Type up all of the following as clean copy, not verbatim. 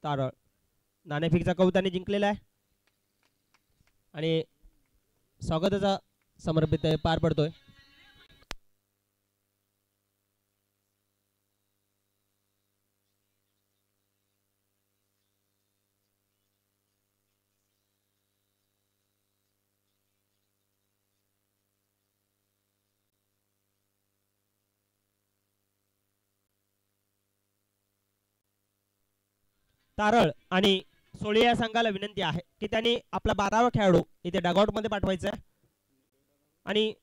तारळ नाणेफेकीचा कविताने जिंकलेला आहे आणि स्वागताचा समर्पित पार पडतोय. तारळ आणि सोळी या संघाला विनंती आहे की त्यांनी आपला 12वा खेळाडू इथे डगआउट मध्ये पाठवायचा आहे आणि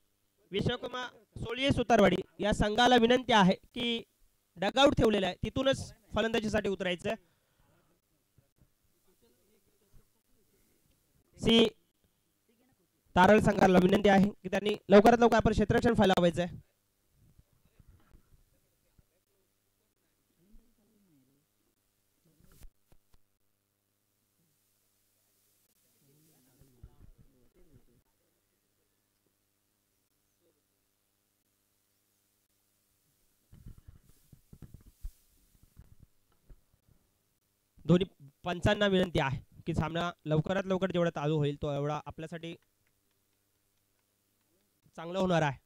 विश्वकुमार सोळी सुतारवाडी या संघाला विनंती आहे की डगआउट ठेवलेला आहे तिथूनच फलंदाजीसाठी उतरायचं. सी तारळ संघाला विनंती आहे की त्यांनी लवकरात लवकर आपण क्षेत्ररक्षण फैलावायचं आहे. दोन्ही पंचांना विनंती आहे की सामना लवकरात लवकर जेवढा चालू होईल तो एवढा आपल्यासाठी चांगलं होणार आहे.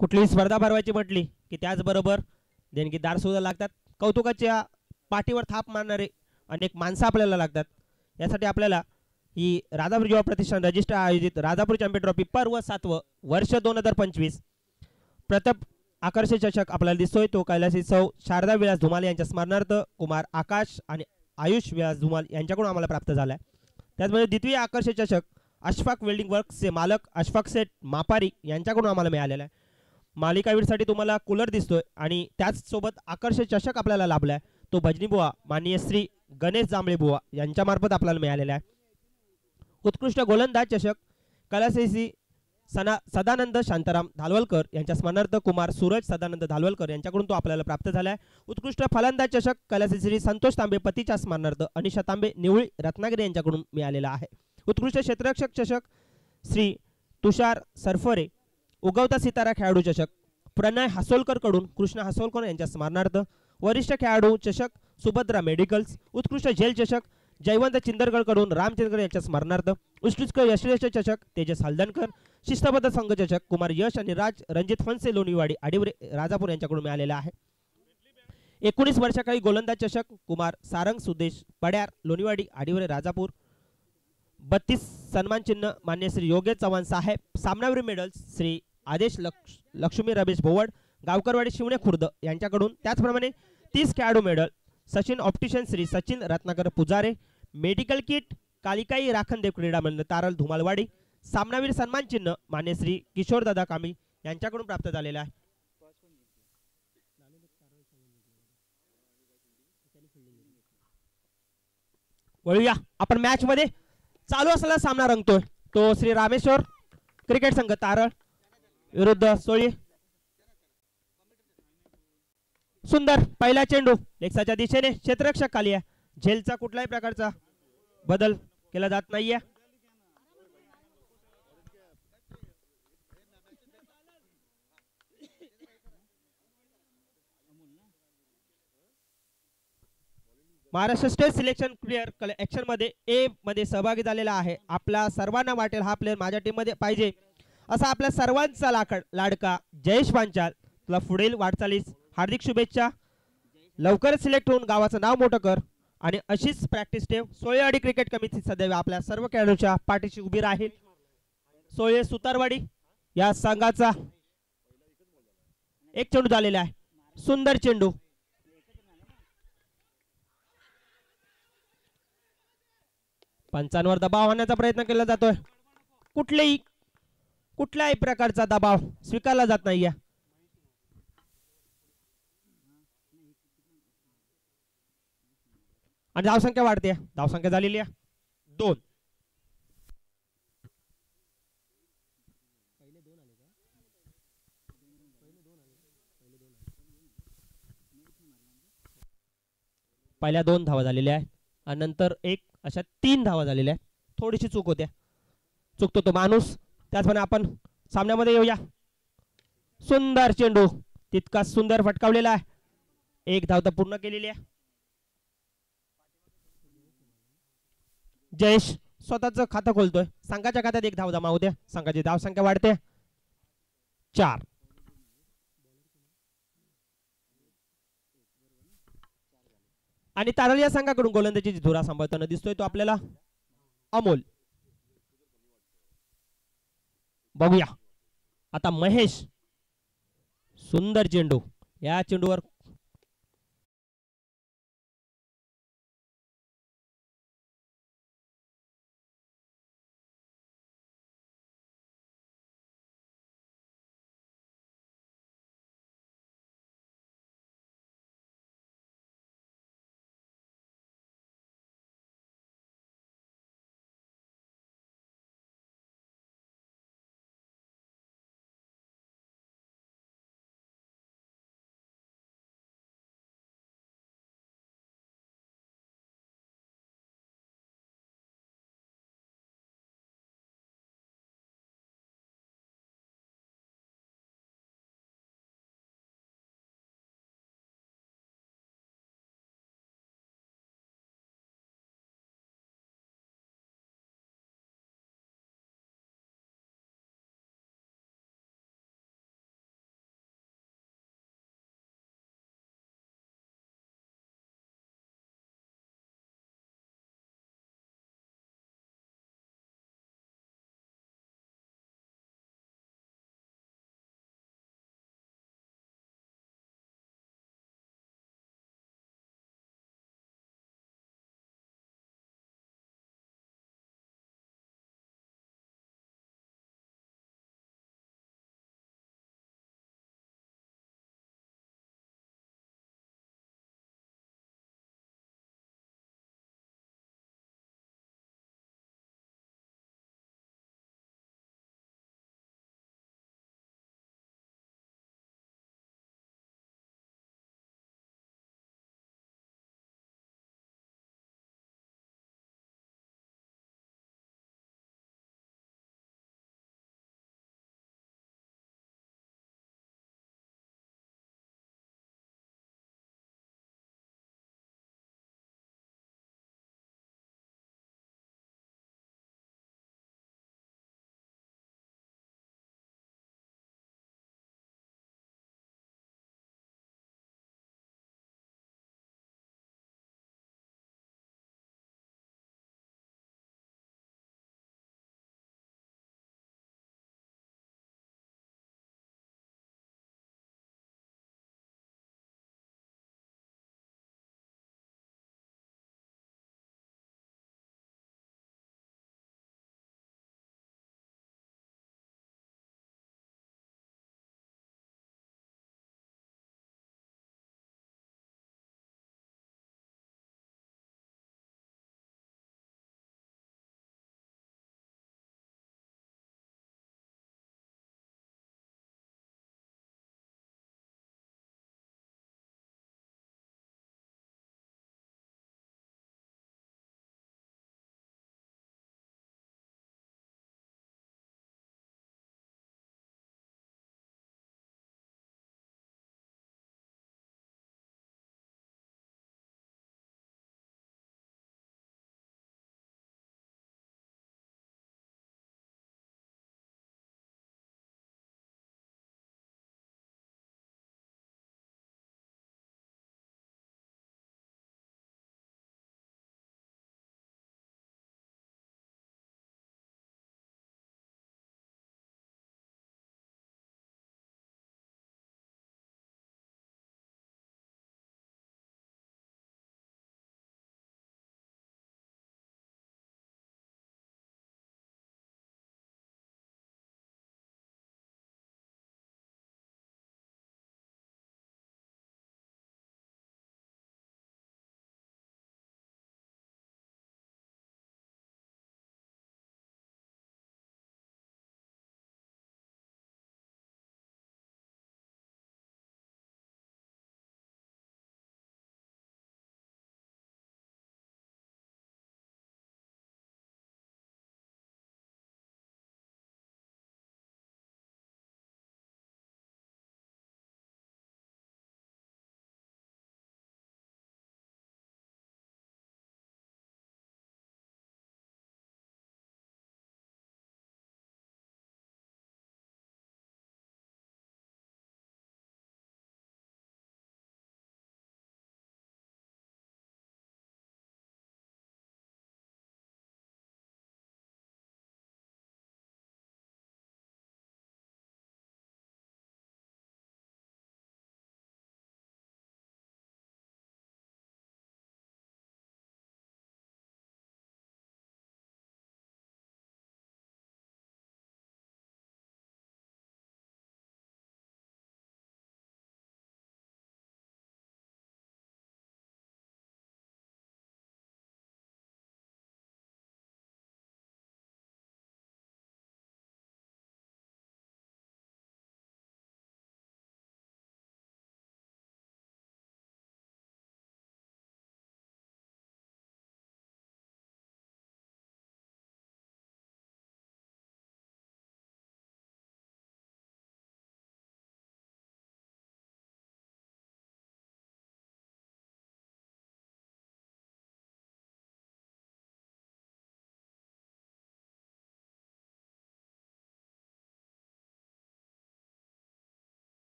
कुठलीही स्पर्धा भरवायची म्हटली की त्याचबरोबर देणगीदार सुद्धा लागतात. कौतुकाच्या पाठीवर थाप मारणारे अनेक माणसं आपल्याला लागतात. यासाठी आपल्याला ही राजापूर युवा प्रतिष्ठान रजिस्टर आयोजित राजापूर चॅम्पियन ट्रॉफी पर्व 7व वर्ष 2025 प्रथम आकर्षक चषक आपल्याला दिसतोय तो कैलासी सौ शारदा विलास धुमाल यांच्या स्मरणार्थ कुमार आकाश आणि आयुष विलास धुमाल यांच्याकडून आम्हाला प्राप्त झाला आहे. त्याचबरोबर द्वितीय आकर्षक चषक अशफाक वेल्डिंग वर्क्सचे मालक अशफाक सेठ मापारी यांच्याकडून आम्हाला मिळालेला आहे. मालिकावीरसाठी तुम्हाला कूलर दिसतोय आणि त्याच सोबत आकर्षक चषक आपल्याला लाभलाय तो भजनी बुवा माननीय श्री गणेश जांभळे बुवा यांच्या मार्फत आपल्याला मिळालेला आहे. उत्कृष्ट गोलंदाज चषक कैलासी सदानंद शांताराम धालवलकर यांच्या स्मरणार्थ कुमार सूरज सदानंद धालवलकर यांच्याकडून तो आपल्याला प्राप्त झाला आहे. उत्कृष्ट फलंदाज चषक कैलासी श्री संतोष तांबे पतीच्या स्मरणार्थ अनिशा तांबे निवळी रत्नागिरी यांच्याकडून मिळालेला आहे. उत्कृष्ट क्षेत्ररक्षक चषक श्री तुषार सरफरे उगवता सितारा खेळाडू चषक प्रणय हासोलकर कडून कृष्ण हासोलकर यांच्या स्मरणार्थ. वरिष्ठ खेळाडू चषक सुभद्रा मेडिकल्स. उत्कृष्ट झेल चषक जयवंत चिंदरगड कडून रामचंद्र यांच्या स्मरणार्थ. उत्कृष्ट यशश्रेष्ठ चषक तेजस हलदनकर. शिस्तबद्ध संघ चषक कुमार यश आणि राज रणजित फनसे लोणीवाडी आडिवरे राजापूर यांच्याकडून मिळालेला आहे. 19 वर्षाखाली गोलंदाज चषक कुमार सारंग सुदेश पड्यार लोणीवाडी आडिवरे राजापूर. 32 सन्मान चिन्ह मान्य श्री योगेश चव्हाण साहेब. सामनावीर मेडल्स श्री आदेश लक्ष्मी रमेश भोवड गावकरवाडी शिवणे खुर्द यांच्याकडून. त्याचप्रमाणे 30 खेळाडू medal Sachin optician Shri Sachin Ratnakar Pujare. Medical kit Kalikai Rakhandev Krida Mandal तारल धुमालवाडी. सामनावीर सन्मान चिन्ह मान्य श्री किशोर दादा कामी यांच्याकडून प्राप्त झालेला आहे. वळूया आपण मॅच मध्ये चालू असलेला सामना रंगतोय तो श्री रामेश्वर क्रिकेट संघ तारळ विरुद्ध सोळी. सुंदर पहिला चेंडू लेक्साच्या दिशेने क्षेत्ररक्षक खाली आहे. झेलचा कुठल्याही प्रकारचा बदल केला जात नाहीये. Maharashtra state selection player action मध्ये ए मध्ये सहभागी झालेला आहे. आपल्या सर्वांना वाटेल हा प्लेयर माझ्या टीम मध्ये पाहिजे असा आपल्या सर्वांचा लाडका जयेश पांचाल तुला पुढील वाटचालीस हार्दिक शुभेच्छा. लवकरच सिलेक्ट होऊन गावाचं नाव मोठं कर आणि अशीच प्रॅक्टिस ठेव. सोयेवाडी क्रिकेट कमिटी सदैव आपल्या सर्व खेळाडूंच्या पाठीशी उभी राहील. सोये सुतारवाडी या संघाचा एक चेंडू झालेला आहे. सुंदर चेंडू पंचांवर दबाव आणण्याचा प्रयत्न केला जातोय. कुठल्याही प्रकारचा दबाव स्वीकारला जात नाहीये. आणि धावसंख्या वाढते. धावसंख्या झालेली आहे 2. पहिल्या 2 धावा झालेल्या आहे आणि नंतर एक अशा 3 धावा झालेल्या आहेत. थोडीशी चूक होत्या, चुकतो तो माणूस. त्याचप्रमाणे आपण सामन्यामध्ये येऊया. सुंदर चेंडू, तितका सुंदर फटकावलेला आहे. 1 धाव तर पूर्ण केलेली आहे. जयेश स्वतःच खातं खोलतोय. संघाच्या खात्यात 1 धाव जमा होते. संघाची धाव संख्या वाढते 4. आणि तारळ या संघाकडून गोलंदाजीची धुरा सांभाळताना दिसतोय तो आपल्याला अमोल. बघूया आता महेश. सुंदर चेंडू, या चेंडूवर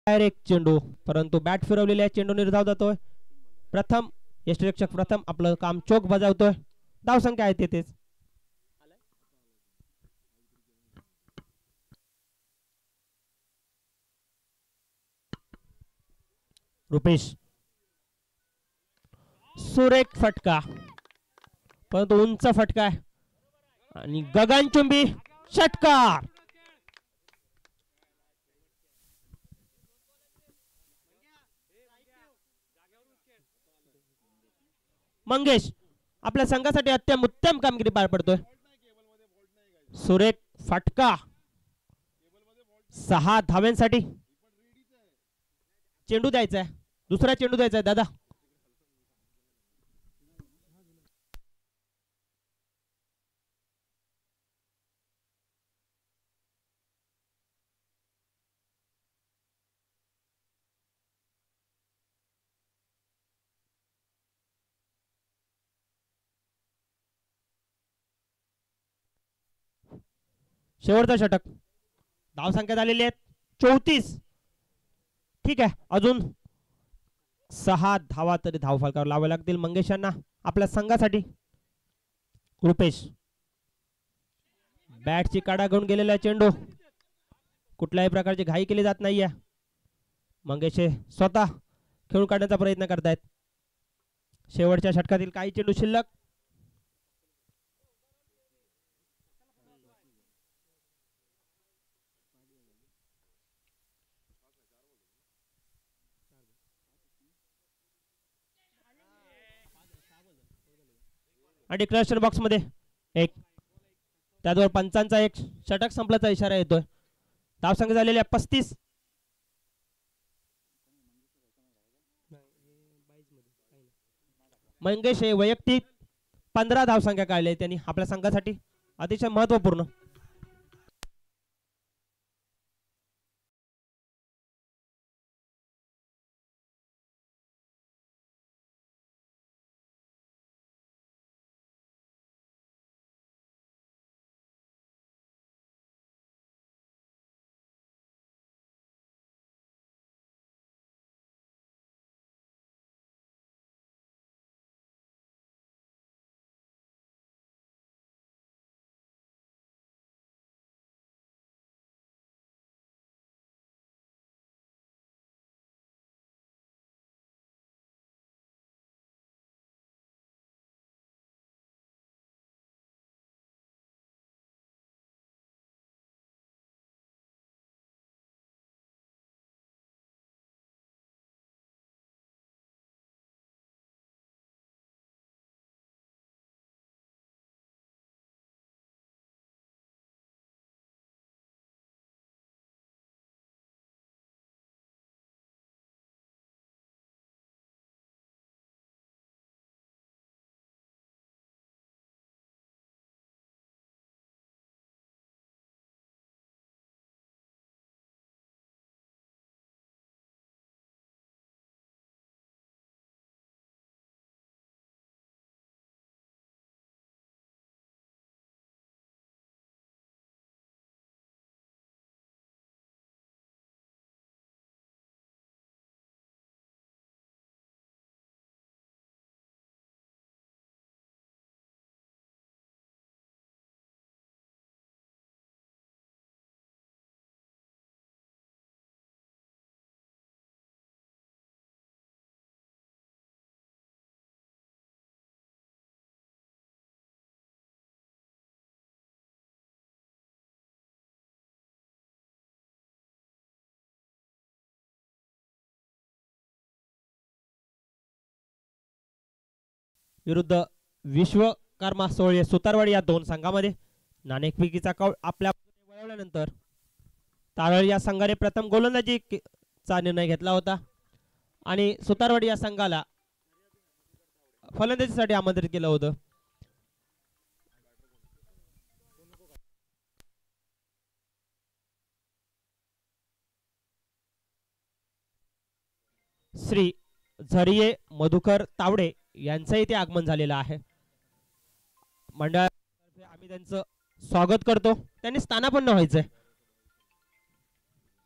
डायरेक्ट चेंडू, परंतु बॅट फिरवलेल्या चेंडू निर्धाव जातोय. प्रथम यष्टीरक्षक प्रथम आपलं काम चोख बजावतोय. धाव संख्या आहे तेथेच. रुपेश सुरेख फटका, परंतु उंच फटका आहे आणि गगनचुंबी षटकार. मंगेश आपल्या संघासाठी अत्यंत उत्तम कामगिरी पार पडतोय. सुरेख फटका 6 धाव्यांसाठी. चेंडू द्यायचा आहे, दुसरा चेंडू द्यायचा आहे दादा. शेवटचा षटक. धावसंख्या झालेली आहेत 34. ठीक आहे, अजून 6 धावा तरी धावफलकावर लावावे लागतील मंगेश यांना आपल्या संघासाठी. रुपेश बॅटची काढा घेऊन गेलेला चेंडू, कुठल्याही प्रकारची घाई केली जात नाहीये. मंगेश स्वतः खेळून काढण्याचा प्रयत्न करतायत. शेवटच्या षटकातील काही चेंडू शिल्लक. आणि क्लर्शन बॉक्स मध्ये एक, त्याद्वारे पंचांचा एक षटक संपल्याचा इशारा येतोय. धावसंख्या झालेल्या 35. मंगेश हे वैयक्तिक 15 धावसंख्या काढले त्यांनी आपल्या संघासाठी, अतिशय महत्वपूर्ण. विरुद्ध विश्वकर्मा सोळे सुतारवाडी या दोन संघामध्ये नाणेफेकीचा कौल आपल्या वळवल्यानंतर तारळ या संघाने प्रथम गोलंदाजीचा निर्णय घेतला होता आणि सुतारवाडी या संघाला फलंदाजीसाठी आमंत्रित केलं होतं. श्री झरिये मधुकर तावडे यांचं इथे आगमन झालेलं आहे. मंडळातर्फे आम्ही त्यांचं स्वागत करतो. त्यांनी स्थानापन्न व्हायचंय.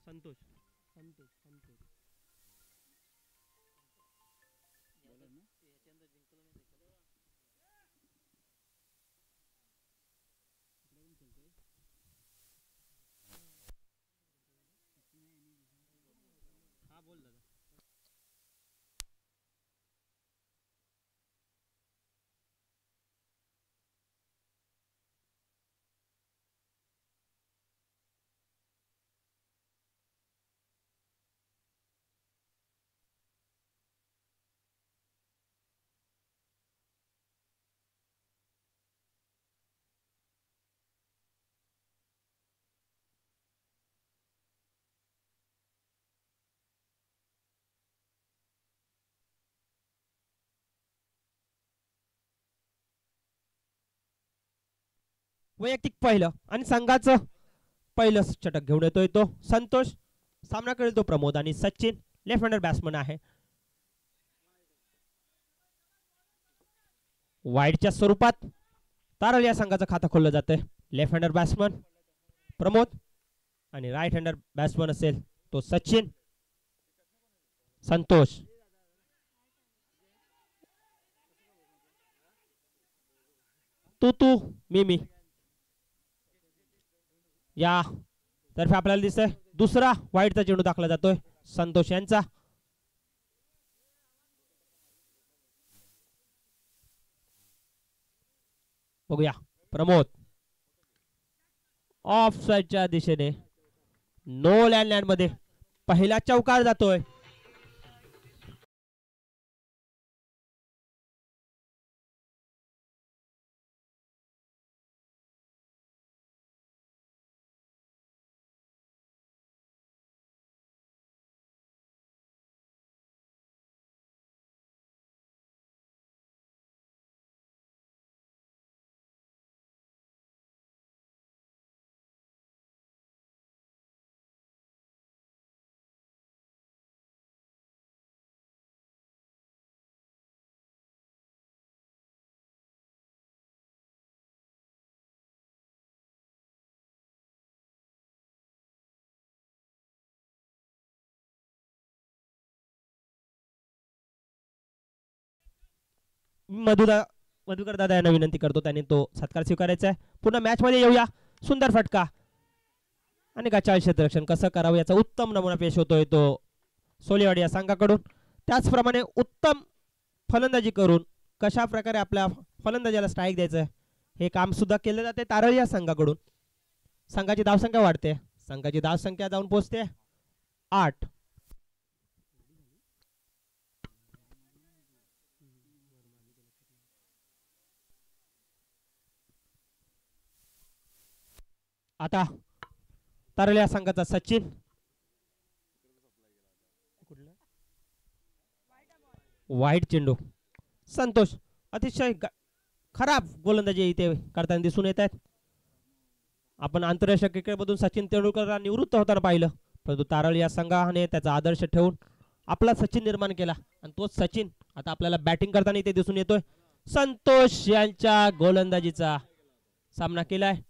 संतोष संतोष संतोष वैयक्तिक पहिलं आणि संघाचं पहिलं षटक घेऊन येतोय तो संतोष. सामना करेल तो प्रमोद आणि सचिन लेफ्ट हँडर बॅट्समन आहे. वाईडच्या स्वरूपात तारळ या संघाचं खातं खोललं जातंय. लेफ्ट हँडर बॅट्समन प्रमोद आणि राईट हँडर बॅट्समन असेल तो सचिन. संतोष तू मी या तर्फे आपल्याला दिसतंय दुसरा वाईडचा चेंडू दाखला जातोय संतोष यांचा. बघूया प्रमोद ऑफ साइडच्या दिशेने नो लँड मध्ये पहिला चौकार जातोय. मधुकर दादा यांना विनंती करतो त्यांनी तो सत्कार स्वीकारायचा आहे. पुन्हा मॅच मध्ये येऊया. सुंदर फटका आणि गचाळ क्षेत्ररक्षण कसं करावं याचा उत्तम नमुना पेश होतोय तो सोलेवाडी या संघाकडून. त्याचप्रमाणे उत्तम फलंदाजी करून कशा प्रकारे आपल्या फलंदाजाला स्ट्राईक द्यायचं हे काम सुद्धा केलं जाते तारळ या संघाकडून. संघाची धावसंख्या वाढते. संघाची धावसंख्या जाऊन पोहोचते 8. आता तारळ या संघाचा सचिन वाईट चेंडू. संतोष अतिशय खराब गोलंदाजी इथे करताना दिसून येत आहेत. आपण आंतरराष्ट्रीय क्रिकेटमधून सचिन तेंडुलकरला निवृत्त होताना पाहिलं परंतु तारळ या संघाने त्याचा आदर्श ठेवून आपला सचिन निर्माण केला आणि तोच सचिन आता आपल्याला बॅटिंग करताना इथे दिसून येतोय. संतोष यांच्या गोलंदाजीचा सामना केलाय.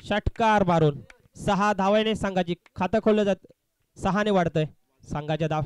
षटकार मारून 6 धावाने संघाची खातं खोललं जात 6 ने वाढतंय संघाच्या धाव.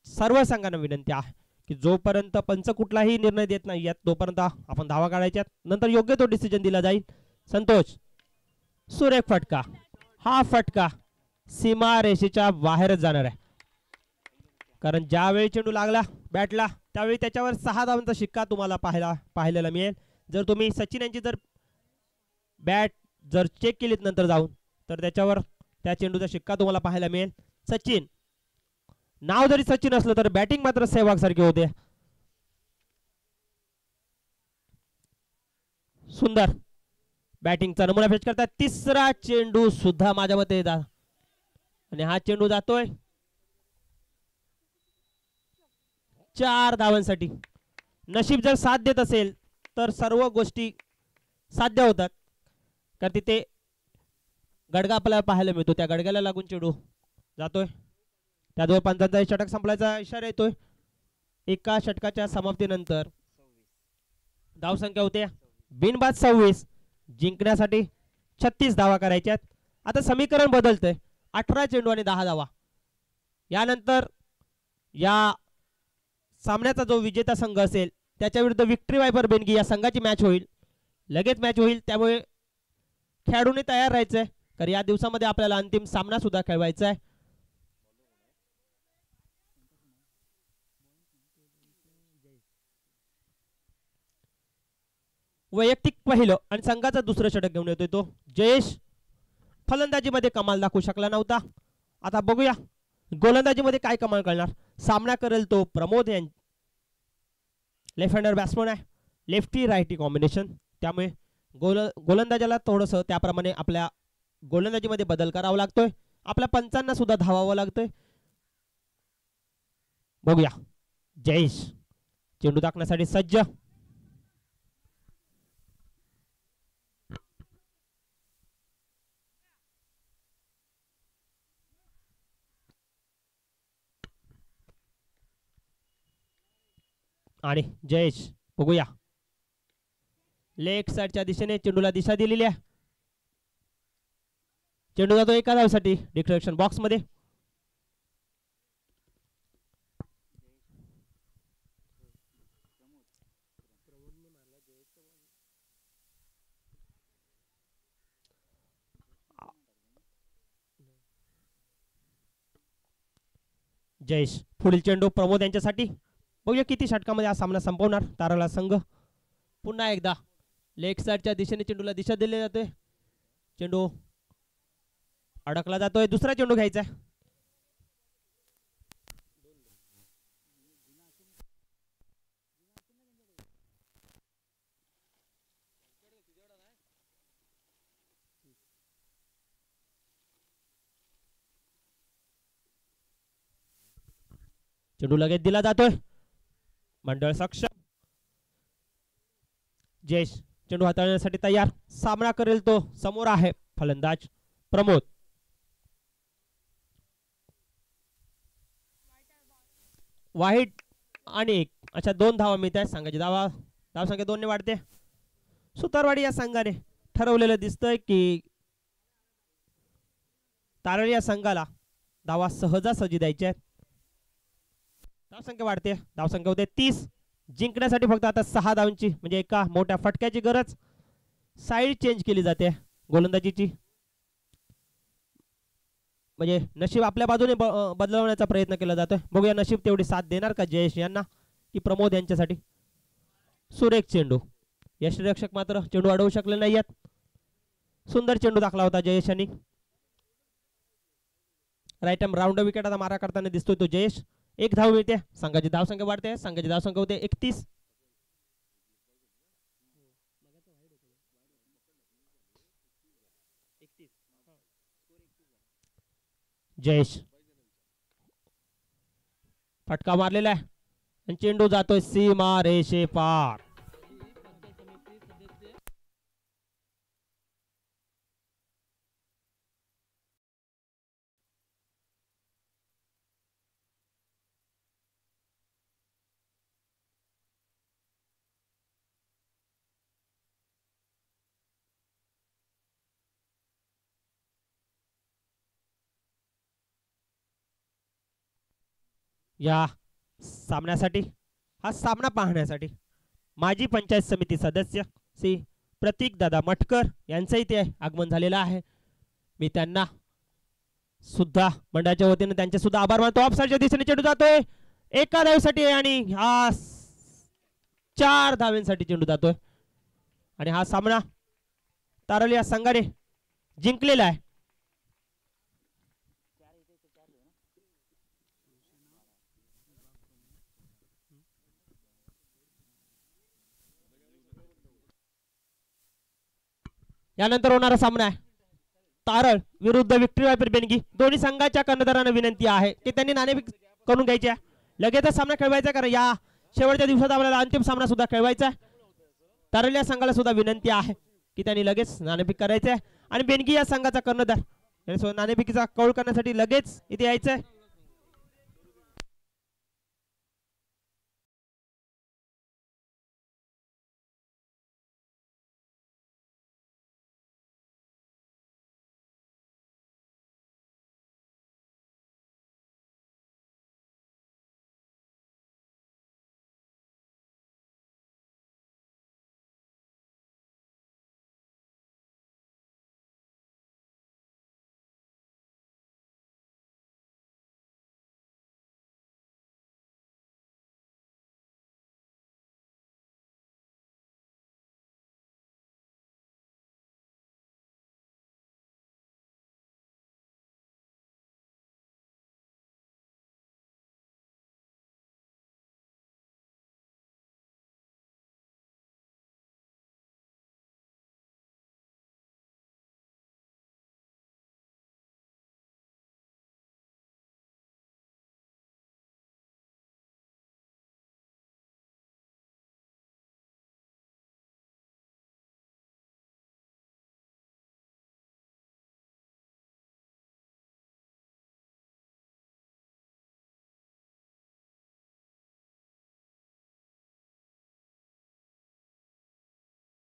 सर्व संघांना विनंती आहे की जोपर्यंत पंच कुठलाही निर्णय देत नाही तोपर्यंत आपण धावा काढायच्यात. नंतर योग्य तो डिसिजन दिला जाईल. संतोष सुरेख फटका. हा फटका सीमा रेषेच्या बाहेरच जाणार आहे कारण ज्यावेळी चेंडू लागला बॅटला त्यावेळी त्याच्यावर 6 धावांचा शिक्का तुम्हाला पाहायला मिळेल. जर तुम्ही सचिन यांची जर बॅट जर चेक केलीत नंतर जाऊन तर त्याच्यावर त्या चेंडूचा शिक्का तुम्हाला पाहायला मिळेल. सचिन नाव जरी सचिन असलं तर बॅटिंग मात्र सेहवाग सारखे होते. सुंदर बॅटिंगचा नमुना पेश करतात. तिसरा चेंडू सुद्धा माझ्या मते आणि हा चेंडू जातोय 4 धावांसाठी. नशीब जर साथ देत असेल तर सर्व गोष्टी साध्य होतात कारण तिथे गडगा आपल्याला पाहायला मिळतो. त्या गडग्याला लागून चेंडू जातोय. त्याजवळ पंचांचा षटक संपल्याचा इशारा येतोय. एका षटकाच्या समाप्तीनंतर धावसंख्या होते बिनबाद 26. जिंकण्यासाठी 36 धावा करायच्यात. आता समीकरण बदलतंय. 18 चेंडू आणि 10 धावा. यानंतर या सामन्याचा जो विजेता संघ असेल त्याच्या विरुद्ध विक्ट्री वायपर बेनगी या संघाची मॅच होईल. लगेच मॅच होईल त्यामुळे खेळाडूंनी तयार राहायचंय कारण या दिवसामध्ये आपल्याला अंतिम सामना सुद्धा खेळवायचा आहे. वैयक्तिक पहिलं आणि संघाचा दुसरं षटक घेऊन येतोय तो जयेश. फलंदाजीमध्ये कमाल दाखवू शकला नव्हता. आता बघूया गोलंदाजीमध्ये काय कमाल करणार. सामना करेल तो प्रमोद यांनी. लेफ्ट हँडर बॅट्समन आहे, लेफ्टी रायटी कॉम्बिनेशन, त्यामुळे गोलंदाजाला थोडंसं त्याप्रमाणे आपल्या गोलंदाजीमध्ये बदल करावा लागतोय. आपल्या पंचांना सुद्धा धावावं लागतंय. बघूया जयेश चेंडू टाकण्यासाठी सज्ज. आणि जयेश बघूया लेग साइडच्या दिशेने चेंडूला दिशा दिलेली आहे. चेंडू जातो एका धावेसाठी डिक्लेरेशन बॉक्स मध्ये. जयेश पुढील चेंडू प्रमोद यांच्यासाठी. बघूया किती षटकामध्ये हा सामना संपवणार ताराला संघ. पुन्हा एकदा लेग साइडच्या दिशेने चेंडूला दिशा दिली जाते. चेंडू अडकला जातोय. दुसरा चेंडू घ्यायचा आहे. चेंडू लगेच दिला जातोय. मंडळ सक्षम. जयेश चेंडू हाताळण्यासाठी तयार. सामना करेल तो समोर आहे फलंदाज प्रमोद. वाईट आणि एक अशा 2 धावा मिळत आहेत. संघाची धाव संख्या 2 ने वाढते. सुतारवाडी या संघाने ठरवलेलं दिसतंय की तारळ या संघाला धावा सहजासहजी द्यायच्या आहेत. धावसंख्या वाढते. धावसंख्या होते 30. जिंकण्यासाठी फक्त आता 6 धावांची म्हणजे एका मोठ्या फटक्याची गरज. साईड चेंज केली जाते गोलंदाजीची, म्हणजे नशीब आपल्या बाजूने बदलवण्याचा प्रयत्न केला जातोय. बघूया नशीब तेवढी साथ देणार का जयेश यांना की प्रमोद यांच्यासाठी. सुरेख चेंडू. यष्टीरक्षक मात्र चेंडू अडवू शकले नाहीयेत. सुंदर चेंडू टाकला होता जयेश यांनी. राईट आर्म राऊंड विकेट आता मारा करताना दिसतोय तो जयेश. 1 धाव मिळते. संघाची धावसंख्या वाढते. संघाची धावसंख्या होते 31. जयेश फटका मारलेला आहे आणि चेंडू जातोय सीमा रेषे पार. या सामन्यासाठी हा सामना पाहण्यासाठी माजी पंचायत समिती सदस्य श्री प्रतीक दादा मटकर यांचं इथे आगमन झालेलं आहे. मी त्यांना सुद्धा मंडळाच्या वतीने त्यांचे सुद्धा आभार मानतो. ऑफसाईडच्या दिशेने चेंडू जातोय एका धावेसाठी आणि हा 4 धावांसाठी चेंडू जातोय आणि हा सामना तारळ या संघाने जिंकलेला आहे. यानंतर होणारा सामना आहे तारळ विरुद्ध विक्ट्री वायपर बेनगी. दोन्ही संघाच्या कर्णधारांना विनंती आहे की त्यांनी नाणेफेक करून घ्यायची आहे. लगेचच सामना खेळवायचा कारण या शेवटच्या दिवसात आपल्याला अंतिम सामना सुद्धा खेळवायचा आहे. तारळ या संघाला सुद्धा विनंती आहे की त्यांनी लगेच नाणेफेक करायचे आहे आणि बेनगी या संघाचा कर्णधार नाणेफेकीचा कौल करण्यासाठी लगेच इथे यायचंय.